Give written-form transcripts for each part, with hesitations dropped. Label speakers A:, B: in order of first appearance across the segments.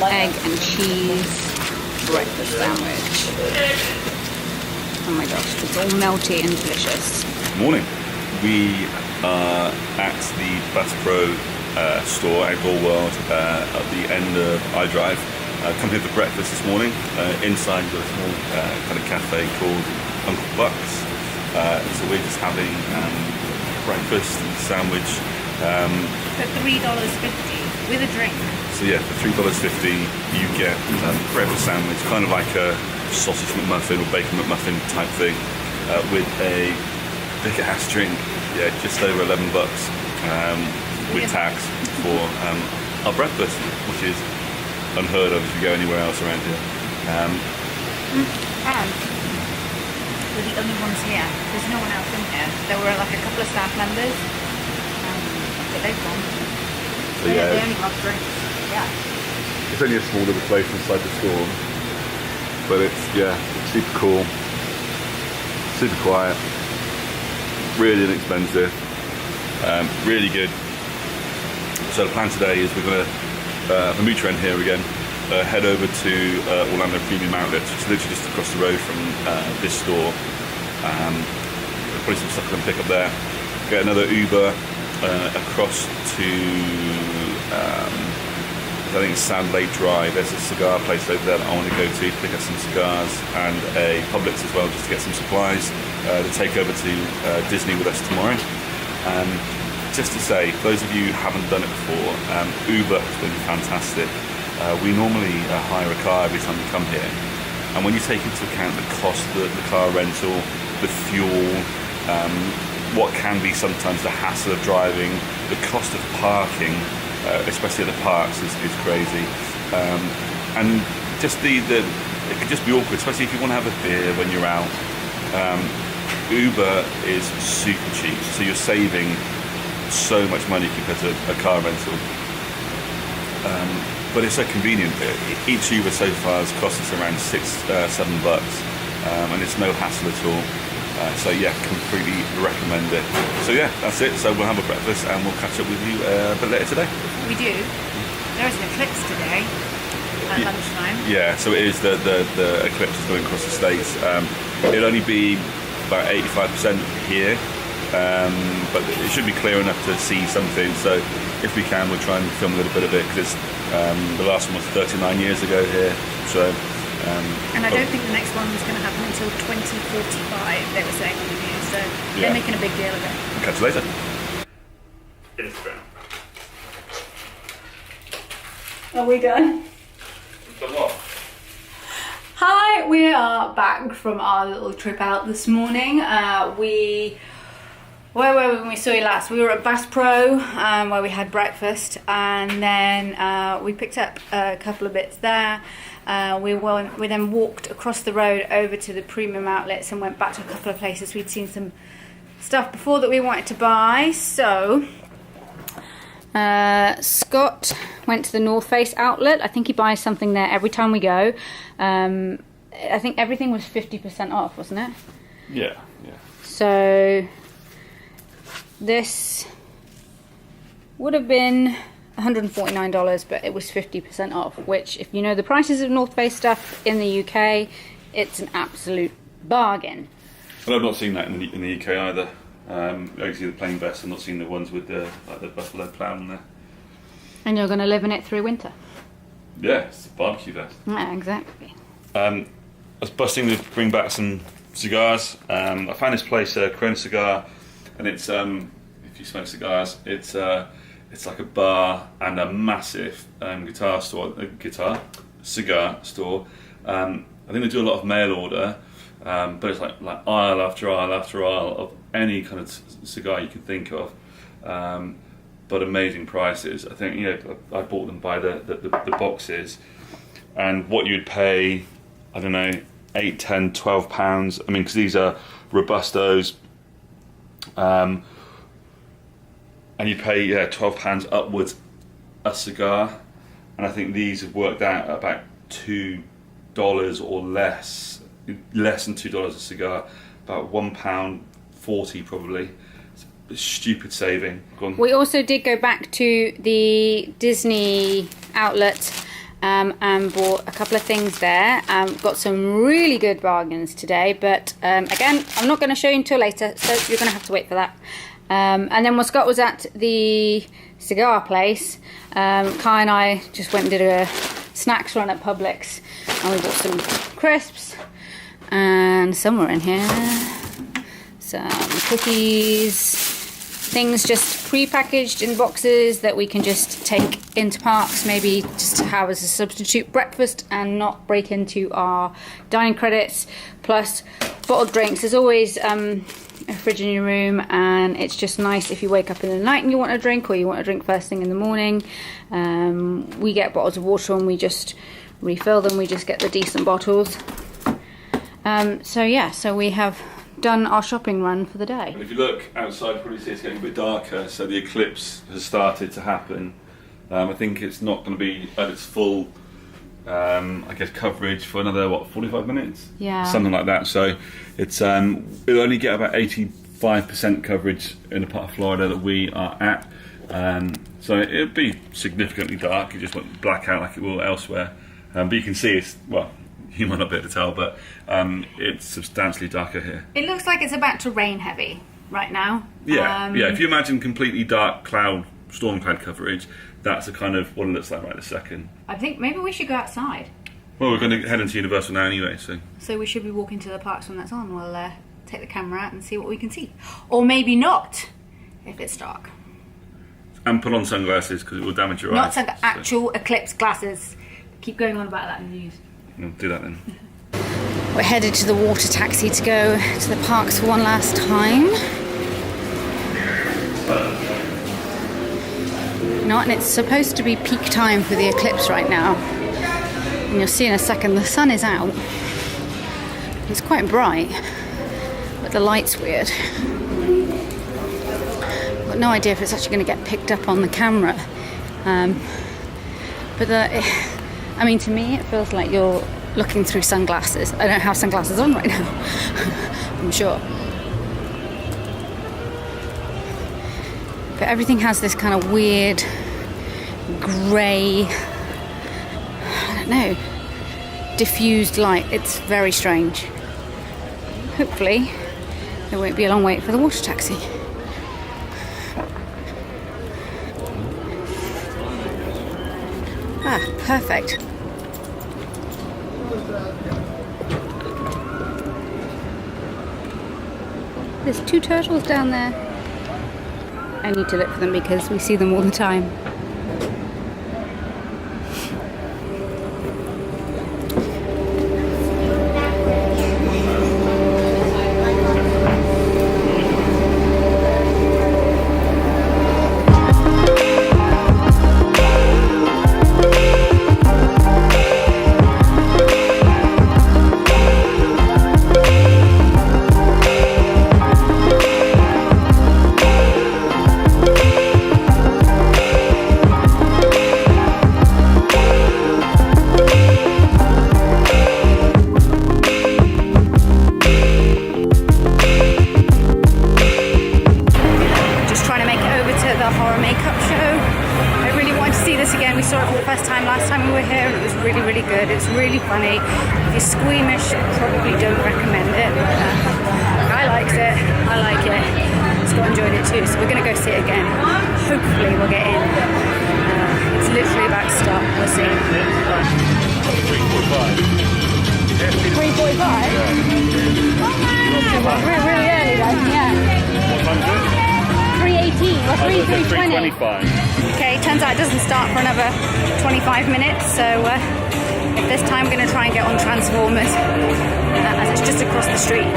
A: egg and cheese breakfast sandwich. Oh my gosh, it's all melty and delicious.
B: Morning. We are at the Bass Pro store, Outdoor World, at the end of iDrive. Come here for breakfast this morning. Inside we've got a small kind of cafe called Uncle Buck's. So we're just having breakfast and sandwich.
A: For $3.50 with a drink.
B: So yeah, for $3.50 you get breakfast sandwich, kind of like a sausage McMuffin or bacon McMuffin type thing, with a big ass drink. Yeah, just over $11 with tax for our breakfast, which is unheard of if you go anywhere else around here.
A: And we're the only ones here. There's no one else in here. There were like a couple of staff members, but they've gone.
B: So yeah,
A: they only got drinks. Yeah.
B: It's only a small little place inside the store, but it's super cool, super quiet, really inexpensive, really good. So the plan today is we're going to have a mooch around here again, head over to Orlando Premium Outlets, which is literally just across the road from this store. Probably some stuff we're going to pick up there. Get another Uber across to I think it's Sand Lake Drive. There's a cigar place over there that I want to go to pick up some cigars, and a Publix as well, just to get some supplies to take over to Disney with us tomorrow. Just to say, for those of you who haven't done it before, Uber has been fantastic. We normally hire a car every time we come here, and when you take into account the cost of the car rental, the fuel, what can be sometimes the hassle of driving, the cost of parking, especially at the parks, is crazy. And just it could just be awkward, especially if you want to have a beer when you're out. Uber is super cheap, so you're saving so much money compared to a car rental. But it's so convenient. Each Uber so far has cost us around $6-7, and it's no hassle at all. So yeah, completely recommend it. So yeah, that's it. So we'll have a breakfast and we'll catch up with you a bit later today.
A: We do. There is an eclipse today at lunchtime.
B: Yeah, so it is the eclipse is going across the states. It'll only be about 85% here, but it should be clear enough to see something. So if we can, we'll try and film a little bit of it, because the last one was 39 years ago here. So.
A: And I don't think the next one is going to happen until 2045, they were saying on the news, so they're making a big deal of it.
B: Catch you later. Instagram.
A: Are we done?
B: What?
A: Hi, we are back from our little trip out this morning. Where were we when we saw you last? We were at Bass Pro, where we had breakfast, and then we picked up a couple of bits there. We then walked across the road over to the premium outlets and went back to a couple of places. We'd seen some stuff before that we wanted to buy. So Scott went to the North Face outlet. I think he buys something there every time we go. I think everything was 50% off, wasn't it?
B: Yeah.
A: So this would have been $149, but it was 50% off, which, if you know the prices of North Face stuff in the UK, it's an absolute bargain.
B: Well, I've not seen that in the UK either. I see the plain vest. I've not seen the ones with the buffalo plough on there.
A: And you're going to live in it through winter.
B: Yeah, it's a barbecue vest.
A: Yeah, exactly.
B: I was busting to bring back some cigars. I found this place, Cram Cigar, and it's if you smoke cigars, it's like a bar and a massive cigar store. I think they do a lot of mail order, but it's like aisle after aisle after aisle of any kind of cigar you can think of, but amazing prices. I think I bought them by the boxes, and what you'd pay, I don't know, £8, £10, £12. I mean, because these are Robustos. And you pay £12 upwards a cigar, and I think these have worked out at about $2 or less than $2 a cigar, about £1.40 probably. It's a stupid saving.
A: We also did go back to the Disney outlet and bought a couple of things there. Got some really good bargains today, but again, I'm not going to show you until later, so you're going to have to wait for that. And then while Scott was at the cigar place, Kai and I just went and did a snacks run at Publix, and we bought some crisps, and somewhere in here, some cookies, things just pre-packaged in boxes that we can just take into parks, maybe just to have as a substitute breakfast and not break into our dining credits, plus bottled drinks. There's always a fridge in your room, and it's just nice if you wake up in the night and you want a drink, or you want a drink first thing in the morning. We get bottles of water and we just refill them. We just get the decent bottles. So yeah, so we have done our shopping run for the day.
B: And if you look outside, you probably see it's getting a bit darker, so the eclipse has started to happen. I think it's not going to be at its full, I guess, coverage for another, what, 45 minutes?
A: Yeah.
B: Something like that. So it's it'll only get about 85% coverage in the part of Florida that we are at. So it'll be significantly dark. It just won't black out like it will elsewhere. But you can see it's, well, you might not be able to tell, but it's substantially darker here.
A: It looks like it's about to rain heavy right now.
B: Yeah, yeah. If you imagine completely dark cloud, storm cloud coverage, that's the kind of what it looks like right this second.
A: I think maybe we should go outside.
B: Well, we're going to head into Universal now anyway, so.
A: So we should be walking to the parks when that's on. We'll take the camera out and see what we can see. Or maybe not, if it's dark.
B: And put on sunglasses, because it will damage your
A: eyes.
B: Not
A: actual eclipse glasses. Keep going on about that in the news.
B: We'll do that then.
A: We're headed to the water taxi to go to the parks for one last time. You know what, and it's supposed to be peak time for the eclipse right now. And you'll see in a second, the sun is out. It's quite bright, but the light's weird. I've got no idea if it's actually going to get picked up on the camera. I mean, to me, it feels like you're looking through sunglasses. I don't have sunglasses on right now, I'm sure. But everything has this kind of weird, grey, I don't know, diffused light. It's very strange. Hopefully, there won't be a long wait for the water taxi. Ah, perfect. There's 2 turtles down there. I need to look for them because we see them all the time. It's really funny. If you're squeamish, probably don't recommend it. Guy likes it. I like it. Scott enjoyed it too. So we're going to go see it again. Hopefully we'll get in. It's literally about to start. We'll see.
B: 3:45.
A: 3:45? We're really early then, yeah.
B: What time is it?
A: 3:18 or 3:20.
B: 3:25.
A: Okay, turns out it doesn't start for another 25 minutes, so this time I'm going to try and get on Transformers, as it's just across the street.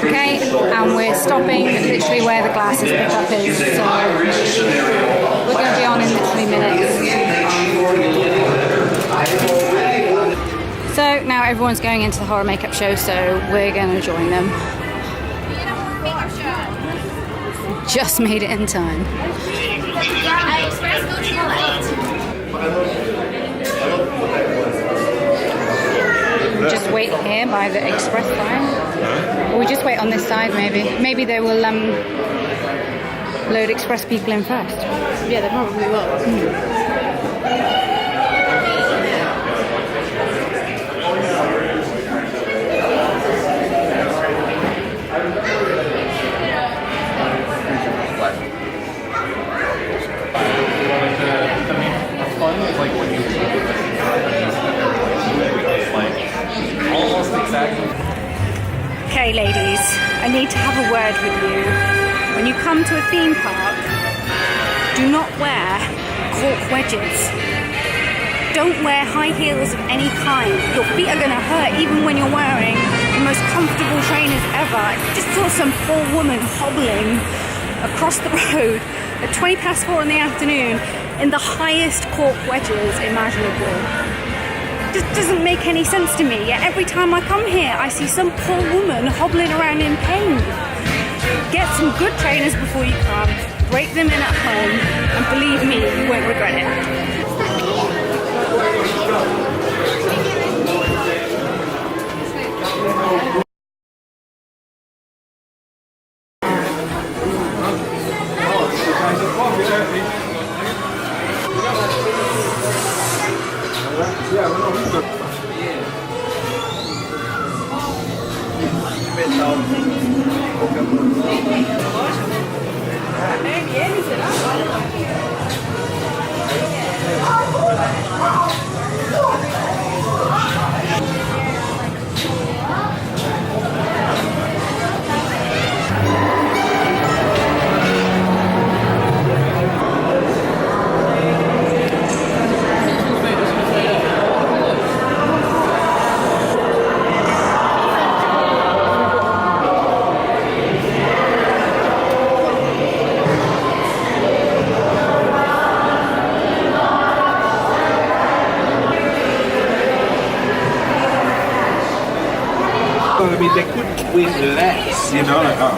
A: Okay, and we're stopping literally where the glasses pickup is, so we're going to be on in literally minutes. So now everyone's going into the horror makeup show, so we're going to join them. Just made it in time. Just wait here by the express line. Or we just wait on this side maybe. Maybe they will load express people in first.
C: Yeah, they probably will.
D: Like when you like almost exactly.
A: Okay, ladies, I need to have a word with you. When you come to a theme park, do not wear cork wedges. Don't wear high heels of any kind. Your feet are going to hurt even when you're wearing the most comfortable trainers ever. I just saw some poor woman hobbling across the road at 4:20 in the afternoon in the highest cork wedges imaginable. Just doesn't make any sense to me. Yet every time I come here, I see some poor woman hobbling around in pain. Get some good trainers before you come. Break them in at home, and believe me, you won't regret it.
E: I mean, they couldn't win less, you know, like, oh.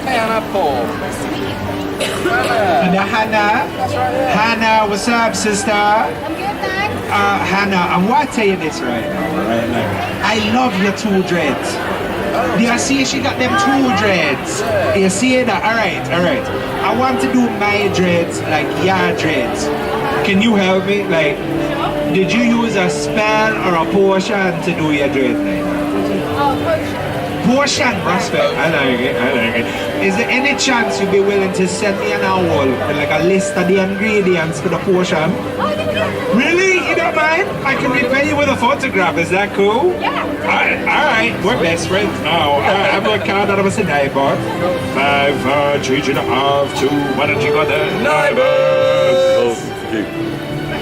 D: Hannah Paul.
E: And Hannah, Hannah, what's up, sister?
C: I'm good, thanks.
E: Hannah, I want to tell you this right now, right? Like, I love your two dreads. Do you see she got them two dreads? Do you see that? All right. I want to do my dreads like your dreads. Can you help me? Like, did you use a spell or a potion to do your dreads like that? Potion, respect. I like it. Is there any chance you'd be willing to send me an owl with like a list of the ingredients for the potion? Really? You don't mind? I can repay you with a photograph. Is that cool?
C: Yeah.
E: Alright. We're best friends now. Alright, I'm gonna count out of us a neighbor. 5, 4, 3, 2, 1, and you got the neighbors.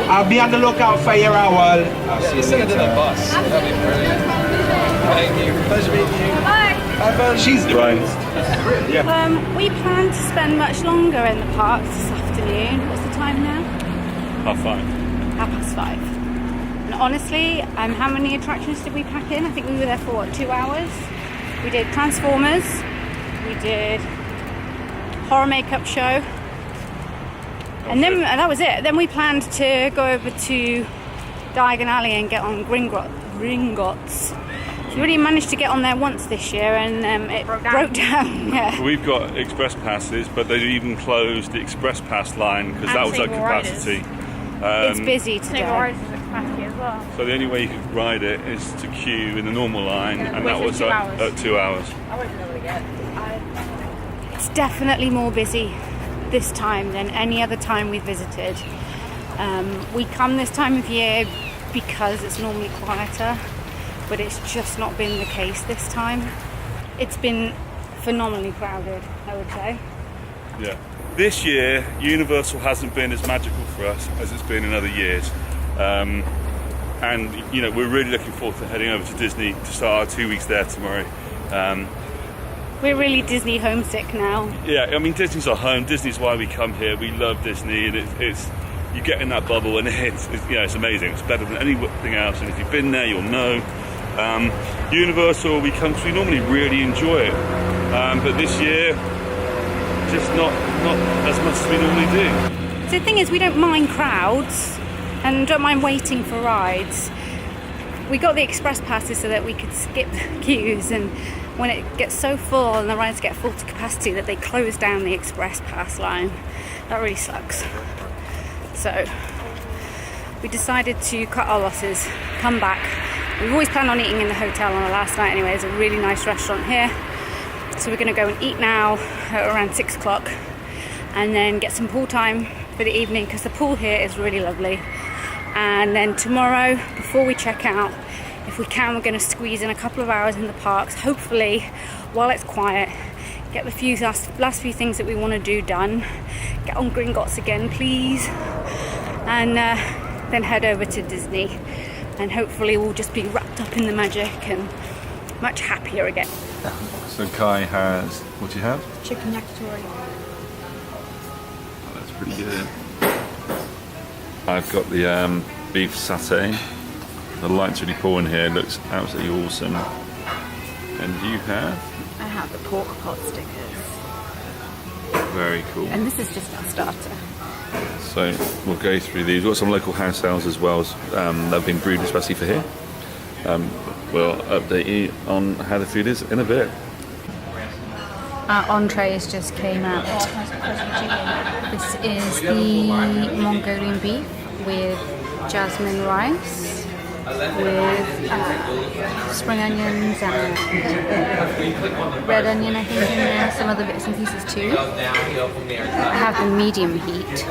E: I'll be on the lookout for your owl. I'll see you
D: Send it to the
E: later.
D: bus. That'd be brilliant. Thank you. Pleasure meeting you.
A: Bye.
E: She's
B: Right.
A: We plan to spend much longer in the parks this afternoon. What's the time now? 5:30. 5:30. And honestly, how many attractions did we pack in? I think we were there for what, 2 hours? We did Transformers, we did horror makeup show, and then that was it. Then we planned to go over to Diagon Alley and get on Gringotts. We already managed to get on there once this year, and it broke down. Yeah.
B: We've got express passes, but they even closed the express pass line because that was at capacity.
A: It's busy today.
C: As well.
B: So the only way you could ride it is to queue in the normal line, and that
C: Which
B: was
C: is 2 hours.
B: at 2 hours.
C: I wouldn't know what to get.
A: It's definitely more busy this time than any other time we've visited. We come this time of year because it's normally quieter, but it's just not been the case this time. It's been phenomenally crowded, I would say.
B: Yeah. This year, Universal hasn't been as magical for us as it's been in other years. And, you know, we're really looking forward to heading over to Disney to start our 2 weeks there tomorrow.
A: We're really Disney homesick now.
B: Yeah, I mean, Disney's our home. Disney's why we come here. We love Disney, and it's you get in that bubble and it's amazing. It's better than anything else, and if you've been there, you'll know. Universal, we normally really enjoy it, but this year, just not as much as we normally do.
A: So the thing is, we don't mind crowds and don't mind waiting for rides. We got the express passes so that we could skip the queues, and when it gets so full and the rides get full to capacity that they close down the express pass line, that really sucks. So we decided to cut our losses, come back. We've always planned on eating in the hotel on the last night anyway. There's a really nice restaurant here, so we're going to go and eat now at around 6 o'clock and then get some pool time for the evening, because the pool here is really lovely. And then tomorrow, before we check out, if we can, we're going to squeeze in a couple of hours in the parks, hopefully while it's quiet, get the last few things that we want to do done, get on Gringotts again please, and then head over to Disney, and hopefully we'll just be wrapped up in the magic and much happier again.
B: So Kai has, what do you have?
C: Chicken yakitori.
B: Oh, that's pretty good. I've got the beef satay. The light's really poor in here, looks absolutely awesome. And you have?
C: I have the pork pot stickers.
B: Very cool.
C: And this is just our starter.
B: So we'll go through these. We've got some local house sales as well that have been brewed especially for here. We'll update you on how the food is in a bit.
A: Our entrees just came out. This is the Mongolian beef with jasmine rice, with spring onions and red onion, I think, in there, some other bits and pieces too. I have the medium heat.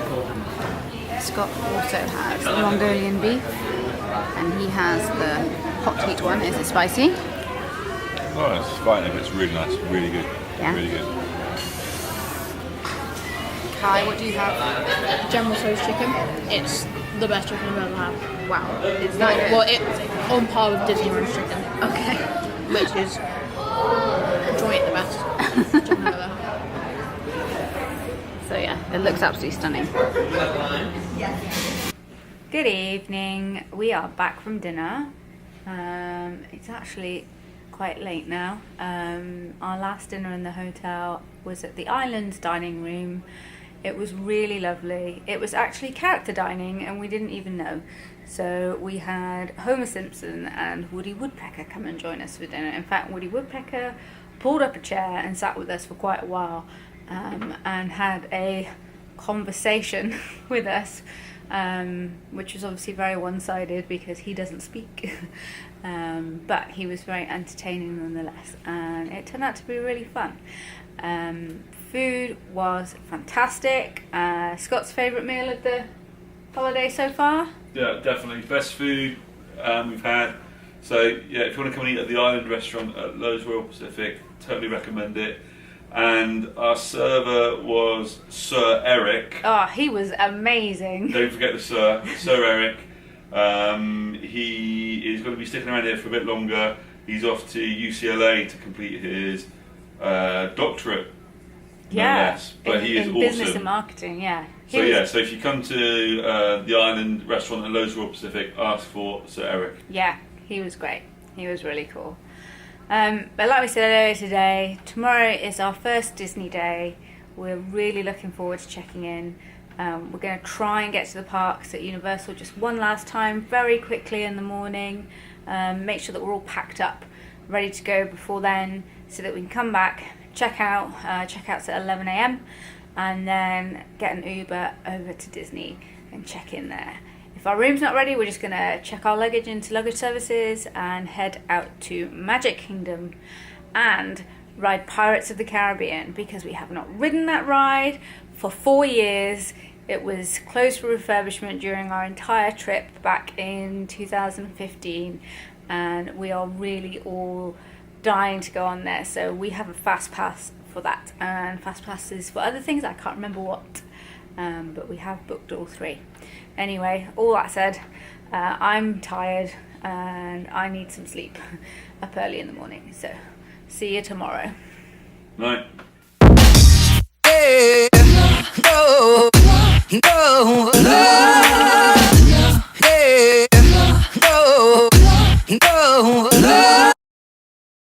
A: Scott also has the Mongolian beef, and he has the hot heat one. Is it spicy?
B: Oh, it's fine, but it's really nice, really good.
A: Yeah.
B: Really good.
A: Kai, what do you have?
C: General Tso's chicken. It's the best chicken I've ever had.
A: Wow, it's not good.
C: Well, it's on par with Disney Ranch chicken.
A: Okay.
C: Which is joint the best chicken I've ever had.
A: So yeah, it looks absolutely stunning. Good evening. We are back from dinner. It's actually quite late now. Our last dinner in the hotel was at the Island dining room. It was really lovely. It was actually character dining and we didn't even know. So we had Homer Simpson and Woody Woodpecker come and join us for dinner. In fact, Woody Woodpecker pulled up a chair and sat with us for quite a while, and had a conversation with us, which was obviously very one-sided because he doesn't speak. But he was very entertaining nonetheless, and it turned out to be really fun. Food was fantastic. Scott's favourite meal of the holiday so far?
B: Yeah, definitely. Best food we've had. So yeah, if you want to come and eat at the Island restaurant at Lowe's Royal Pacific, totally recommend it. And our server was Sir Eric.
A: Oh, he was amazing.
B: Don't forget the Sir Eric. He is going to be sticking around here for a bit longer. He's off to UCLA to complete his doctorate.
A: Yeah,
B: less. But he is
A: in
B: awesome.
A: Business and marketing, yeah.
B: So if you come to the Island restaurant at Lowe's Royal Pacific, ask for Sir Eric.
A: Yeah, he was great. He was really cool. But like we said earlier today, tomorrow is our first Disney day. We're really looking forward to checking in. We're going to try and get to the parks at Universal just one last time, very quickly in the morning. Make sure that we're all packed up, ready to go before then, so that we can come back, check out. Checkout's at 11 a.m. and then get an Uber over to Disney and check in there. If our room's not ready, we're just going to check our luggage into luggage services and head out to Magic Kingdom and ride Pirates of the Caribbean, because we have not ridden that ride for 4 years. It was closed for refurbishment during our entire trip back in 2015, and we are really all dying to go on there. So we have a fast pass for that, and fast passes for other things, I can't remember what, but we have booked all three. Anyway, all that said, I'm tired and I need some sleep up early in the morning, so see you tomorrow.
B: Night.
F: Yeah, oh, No, love.